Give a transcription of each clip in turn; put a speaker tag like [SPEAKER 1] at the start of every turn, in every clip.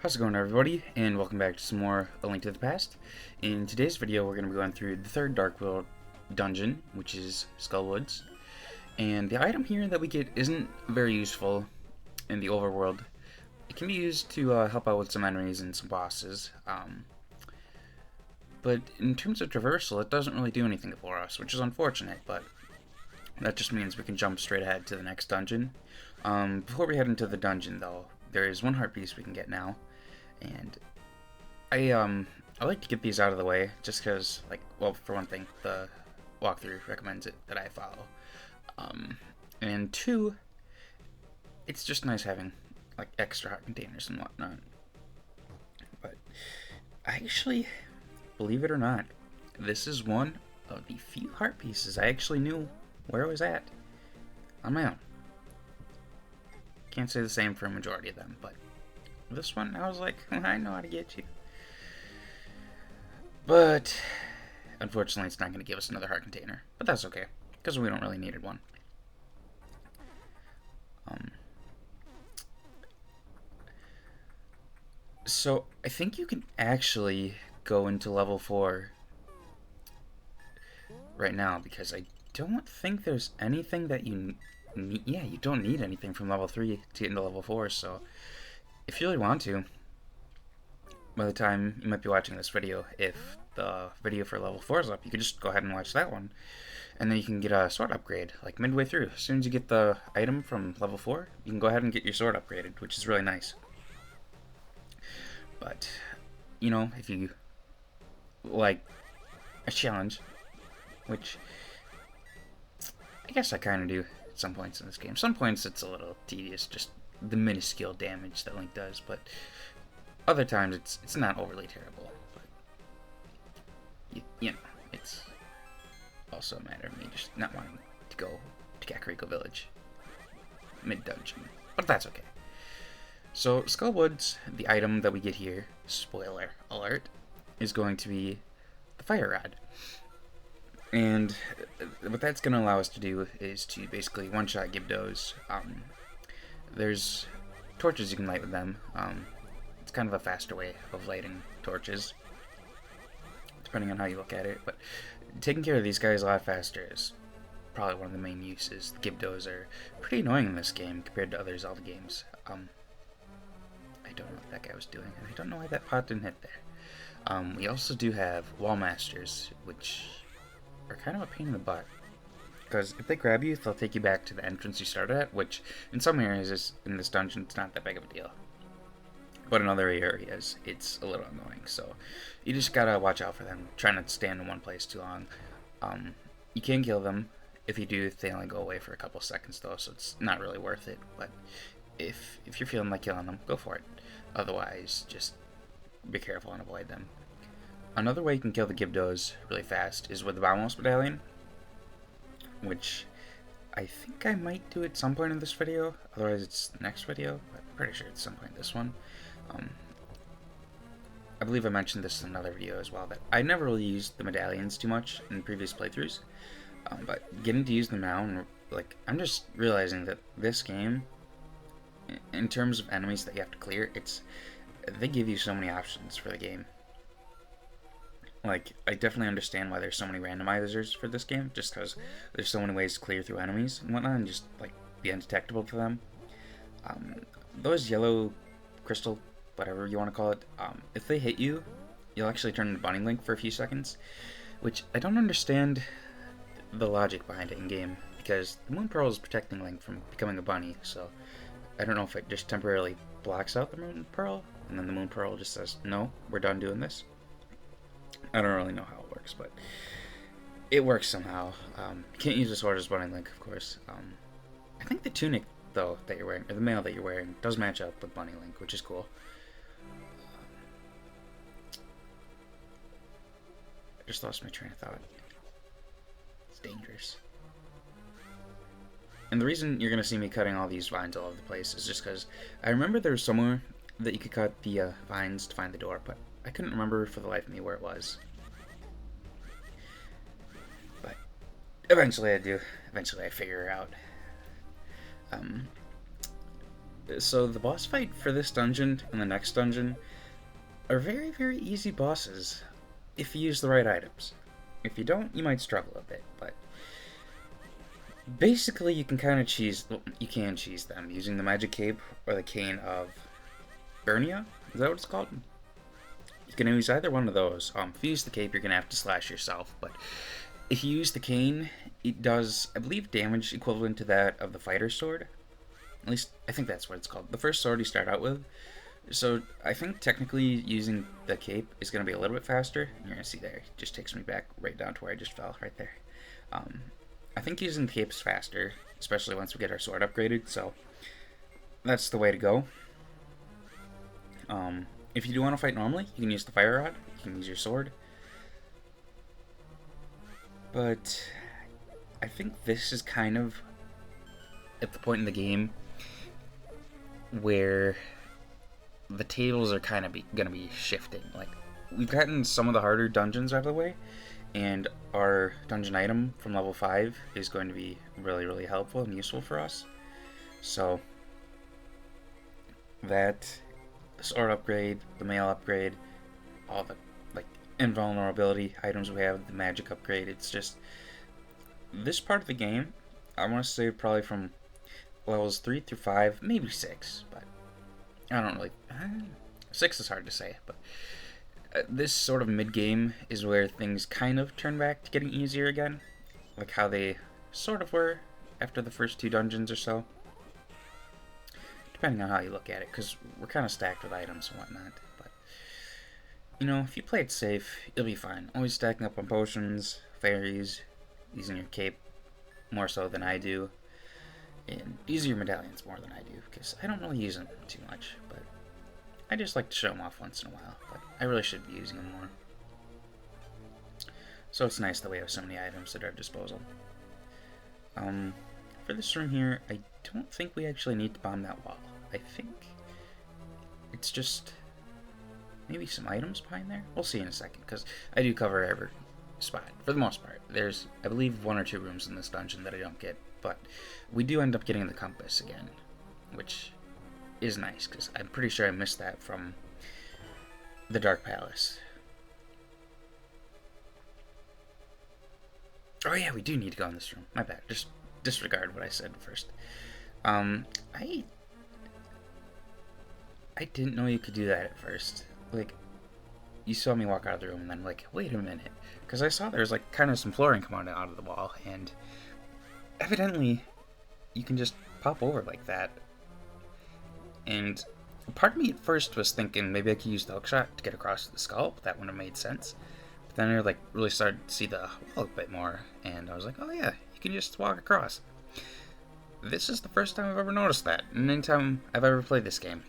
[SPEAKER 1] How's it going, everybody, and welcome back to some more A Link to the Past. In today's video, we're going to be going through the third Dark World dungeon, which is Skullwoods. And the item here that we get isn't very useful in the overworld. It can be used to help out with some enemies and some bosses. But in terms of traversal, it doesn't really do anything for us, which is unfortunate, but that just means we can jump straight ahead to the next dungeon. Before we head into the dungeon, though, there is one heart piece we can get now. And I like to get these out of the way just because, like, well, for one thing, the walkthrough recommends it that I follow. And two, it's just nice having, like, extra heart containers and whatnot. But actually, believe it or not, this is one of the few heart pieces I actually knew where it was at on my own. Can't say the same for a majority of them, but this one, I was like, I know how to get you. But unfortunately, it's not going to give us another heart container. But that's okay, because we don't really needed one. So I think you can actually go into level 4 right now, because I don't think there's anything that you need. Yeah, you don't need anything from level 3 to get into level 4, so if you really want to, by the time you might be watching this video, if the video for level 4 is up, you can just go ahead and watch that one, and then you can get a sword upgrade, like midway through. As soon as you get the item from level 4, you can go ahead and get your sword upgraded, which is really nice. But, you know, if you like a challenge, which I guess I kind of do at some points in this game. Some points it's a little tedious, just the minuscule damage that Link does, but other times it's not overly terrible. But you know, it's also a matter of me just not wanting to go to Kakariko Village mid-dungeon, but that's okay. So Skullwoods, the item that we get here, spoiler alert, is going to be the fire rod. And what that's going to allow us to do is to basically one-shot Gibdos. There's torches you can light with them. It's kind of a faster way of lighting torches, depending on how you look at it. But taking care of these guys a lot faster is probably one of the main uses. The Gibdos are pretty annoying in this game compared to other Zelda games. I don't know what that guy was doing, and I don't know why that pot didn't hit there. We also do have Wall Masters, which are kind of a pain in the butt, because if they grab you, they'll take you back to the entrance you started at, which in some areas in this dungeon it's not that big of a deal, but in other areas it's a little annoying, so you just gotta watch out for them. Try not to stand in one place too long. You can kill them. If you do, they only go away for a couple seconds though, so it's not really worth it. But if you're feeling like killing them, go for it. Otherwise, just be careful and avoid them. Another way you can kill the Gibdos really fast is with the Vamos Medallion, which I think I might do at some point in this video. Otherwise, it's the next video, but I'm pretty sure it's some point in this one. I believe I mentioned this in another video as well, that I never really used the medallions too much in previous playthroughs, but getting to use them now, and like, I'm just realizing that this game, in terms of enemies that you have to clear, they give you so many options for the game. Like, I definitely understand why there's so many randomizers for this game, just because there's so many ways to clear through enemies and whatnot, and just, like, be undetectable to them. Those yellow crystal, whatever you want to call it, if they hit you, you'll actually turn into Bunny Link for a few seconds, which I don't understand the logic behind it in-game, because the Moon Pearl is protecting Link from becoming a bunny, so I don't know if it just temporarily blocks out the Moon Pearl, and then the Moon Pearl just says, no, we're done doing this. I don't really know how it works, but it works somehow. You can't use the sword as Bunny Link, of course. I think the tunic, though, that you're wearing, or the mail that you're wearing, does match up with Bunny Link, which is cool. I just lost my train of thought. It's dangerous. And the reason you're going to see me cutting all these vines all over the place is just because I remember there was somewhere that you could cut the vines to find the door, but I couldn't remember for the life of me where it was. But eventually I do. Eventually I figure it out. So the boss fight for this dungeon and the next dungeon are very, very easy bosses if you use the right items. If you don't, you might struggle a bit, but basically you can kind of cheese, well, you can cheese them using the magic cape or the cane of Burnia. Is that what it's called? You can use either one of those. If you use the cape, you're going to have to slash yourself, but if you use the cane, it does, I believe, damage equivalent to that of the fighter's sword. At least, I think that's what it's called. The first sword you start out with. So, I think technically using the cape is going to be a little bit faster. You're going to see there. It just takes me back right down to where I just fell, right there. I think using the cape is faster, especially once we get our sword upgraded, so that's the way to go. If you do want to fight normally, you can use the fire rod, you can use your sword. But I think this is kind of at the point in the game where the tables are kind of going to be shifting. Like, we've gotten some of the harder dungeons out of the way, and our dungeon item from level 5 is going to be really, really helpful and useful for us. So, that sword upgrade, the mail upgrade, all the, like, invulnerability items we have, the magic upgrade, it's just, this part of the game, I want to say probably from levels 3 through 5, maybe 6, but I don't really, 6 is hard to say, but this sort of mid-game is where things kind of turn back to getting easier again, like how they sort of were after the first 2 dungeons or so, depending on how you look at it, because we're kind of stacked with items and whatnot, but, you know, if you play it safe, you'll be fine. Always stacking up on potions, fairies, using your cape more so than I do, and using your medallions more than I do, because I don't really use them too much, but I just like to show them off once in a while, but I really should be using them more. So it's nice that we have so many items at our disposal. For this room here, I don't think we actually need to bomb that wall. I think it's just maybe some items behind there. We'll see in a second, because I do cover every spot, for the most part. There's, I believe, 1 or 2 rooms in this dungeon that I don't get, but we do end up getting the compass again, which is nice, because I'm pretty sure I missed that from the Dark Palace. Oh yeah, we do need to go in this room. My bad. Just disregard what I said first. I didn't know you could do that at first. Like, you saw me walk out of the room and then like, wait a minute. Because I saw there's like kind of some flooring coming out of the wall, and evidently you can just pop over like that. And part of me at first was thinking maybe I could use the hookshot to get across the skull, but that wouldn't have made sense. But then I like really started to see the wall a bit more, and I was like, oh yeah, you can just walk across. This is the first time I've ever noticed that, and any time I've ever played this game.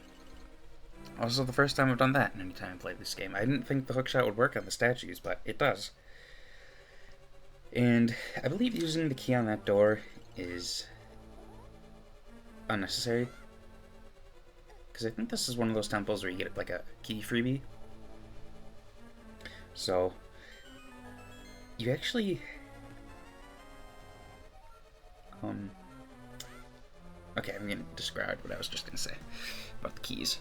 [SPEAKER 1] Also the first time I've done that, and any time I played this game. I didn't think the hookshot would work on the statues, but it does. And I believe using the key on that door is unnecessary, because I think this is one of those temples where you get like a key freebie. So you actually okay, I'm gonna describe what I was just gonna say about the keys.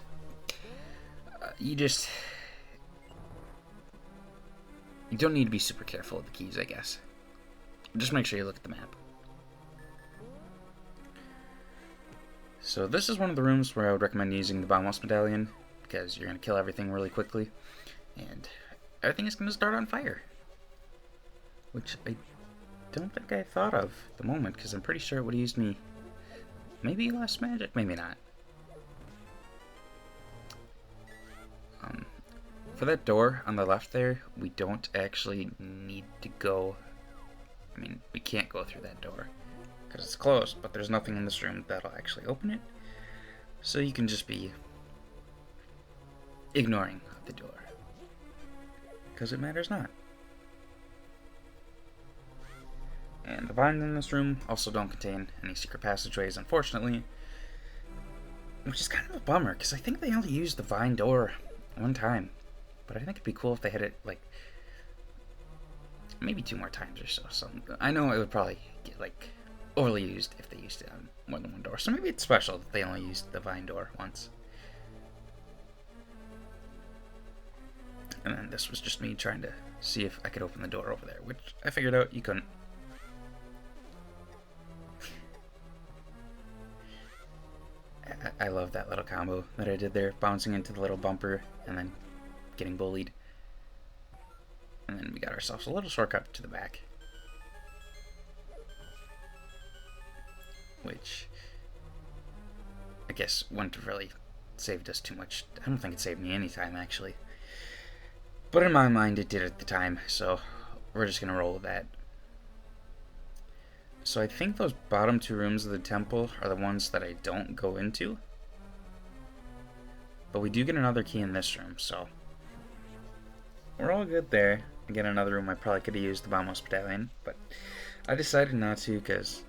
[SPEAKER 1] You don't need to be super careful with the keys, I guess. Just make sure you look at the map. So this is one of the rooms where I would recommend using the Boundless Medallion, because you're going to kill everything really quickly, and everything is going to start on fire. Which I don't think I thought of at the moment, because I'm pretty sure it would have used me maybe less magic, maybe not. For that door on the left there, we don't actually need to go. I mean, we can't go through that door because it's closed, but there's nothing in this room that'll actually open it. So you can just be ignoring the door because it matters not. And the vines in this room also don't contain any secret passageways, unfortunately, which is kind of a bummer because I think they only used the vine door one time. But I think it'd be cool if they hit it, like, maybe 2 more times or so. I know it would probably get, like, overly used if they used it on more than one door. So maybe it's special that they only used the vine door once. And then this was just me trying to see if I could open the door over there, which I figured out you couldn't. I love that little combo that I did there, bouncing into the little bumper and then getting bullied. And then we got ourselves a little shortcut to the back, which I guess wouldn't have really saved us too much. I don't think it saved me any time, actually. But in my mind, it did at the time, so we're just going to roll with that. So I think those bottom two rooms of the temple are the ones that I don't go into. But we do get another key in this room, so we're all good there. Again, another room I probably could have used the Vamos Medallion, but I decided not to because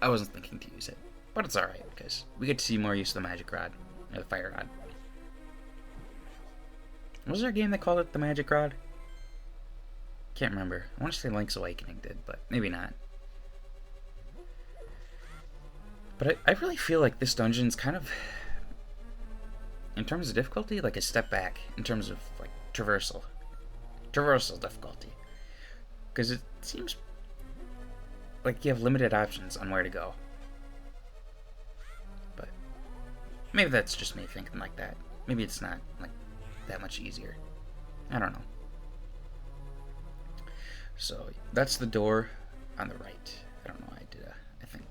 [SPEAKER 1] I wasn't thinking to use it. But it's alright, because we get to see more use of the Magic Rod, or the Fire Rod. Was there a game that called it the Magic Rod? Can't remember. I want to say Link's Awakening did, but maybe not. But I really feel like this dungeon's kind of, in terms of difficulty, like a step back in terms of like traversal difficulty. Because it seems like you have limited options on where to go. But maybe that's just me thinking like that. Maybe it's not like that much easier. I don't know. So that's the door on the right. I don't know why I did I think.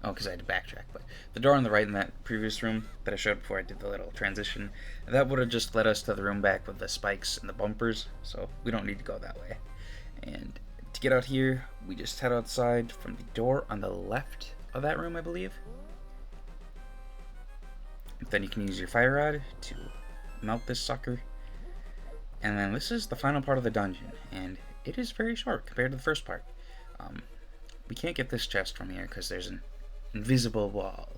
[SPEAKER 1] Oh, because I had to backtrack. But the door on the right in that previous room that I showed before I did the little transition, that would have just led us to the room back with the spikes and the bumpers. So we don't need to go that way. And to get out here, we just head outside from the door on the left of that room, I believe. Then you can use your fire rod to melt this sucker. And then this is the final part of the dungeon, and it is very short compared to the first part. We can't get this chest from here because there's an invisible wall,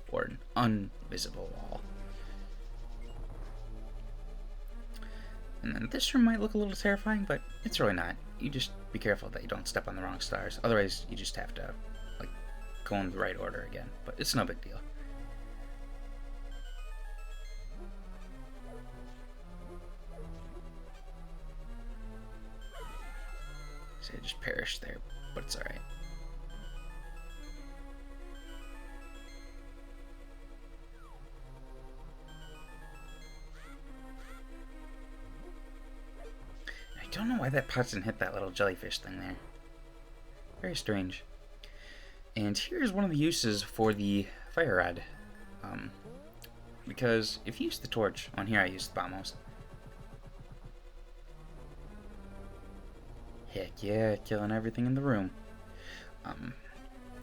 [SPEAKER 1] or an invisible wall. And then this room might look a little terrifying, but it's really not. You just be careful that you don't step on the wrong stars, otherwise you just have to like go in the right order again, but it's no big deal. So I just perished there, but it's alright. I don't know why that pot didn't hit that little jellyfish thing there. Very strange. And here's one of the uses for the fire rod. Because if you use the torch, on here I used the Vamos. Heck yeah, killing everything in the room.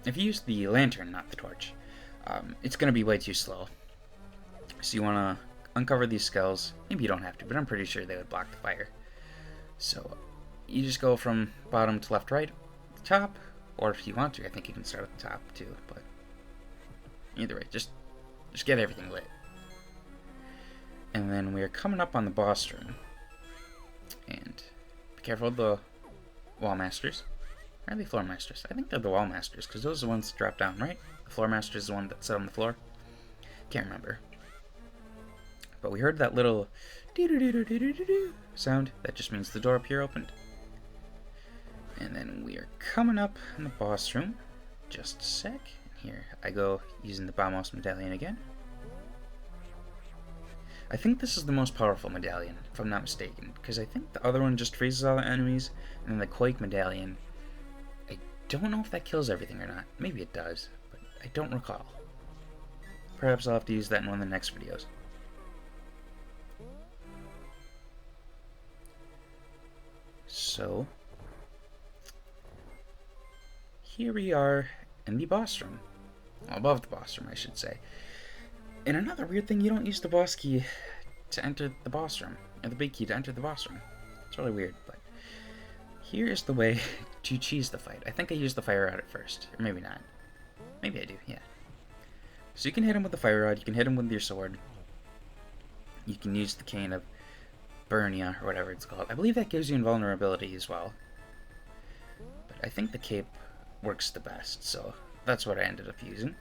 [SPEAKER 1] If you use the lantern, not the torch, it's going to be way too slow. So you want to uncover these skulls. Maybe you don't have to, but I'm pretty sure they would block the fire. So you just go from bottom to left, right, top, or if you want to, I think you can start at the top too, but either way, just get everything lit. And then we're coming up on the boss room. And be careful of the wall masters. Or are they floor masters? I think they're the wall masters, because those are the ones that drop down, right? The floor master is the one that sit on the floor. Can't remember. But we heard that little doo-doo-doo-doo-doo-doo-doo sound. That just means the door up here opened. And then we are coming up in the boss room. Just a sec. Here I go using the Vamos medallion again. I think this is the most powerful medallion, if I'm not mistaken, because I think the other one just freezes all the enemies, and then the Quake medallion, I don't know if that kills everything or not. Maybe it does, but I don't recall. Perhaps I'll have to use that in one of the next videos. So, here we are in the boss room. Well, above the boss room, I should say. And another weird thing, you don't use the boss key to enter the boss room, or the big key to enter the boss room. It's really weird, but here is the way to cheese the fight. I think I used the fire rod at first, or maybe not. Maybe I do, yeah. So you can hit him with the fire rod, you can hit him with your sword. You can use the cane of Burnia, or whatever it's called. I believe that gives you invulnerability as well. But I think the cape works the best, so that's what I ended up using.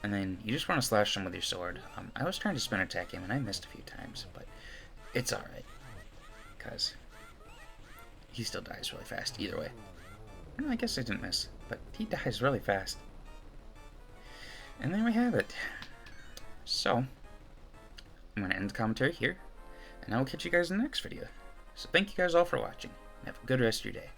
[SPEAKER 1] And then you just want to slash him with your sword. I was trying to spin attack him and I missed a few times, but it's alright, because he still dies really fast either way. No, I guess I didn't miss, but he dies really fast. And there we have it. So, I'm going to end the commentary here, and I will catch you guys in the next video. So thank you guys all for watching, and have a good rest of your day.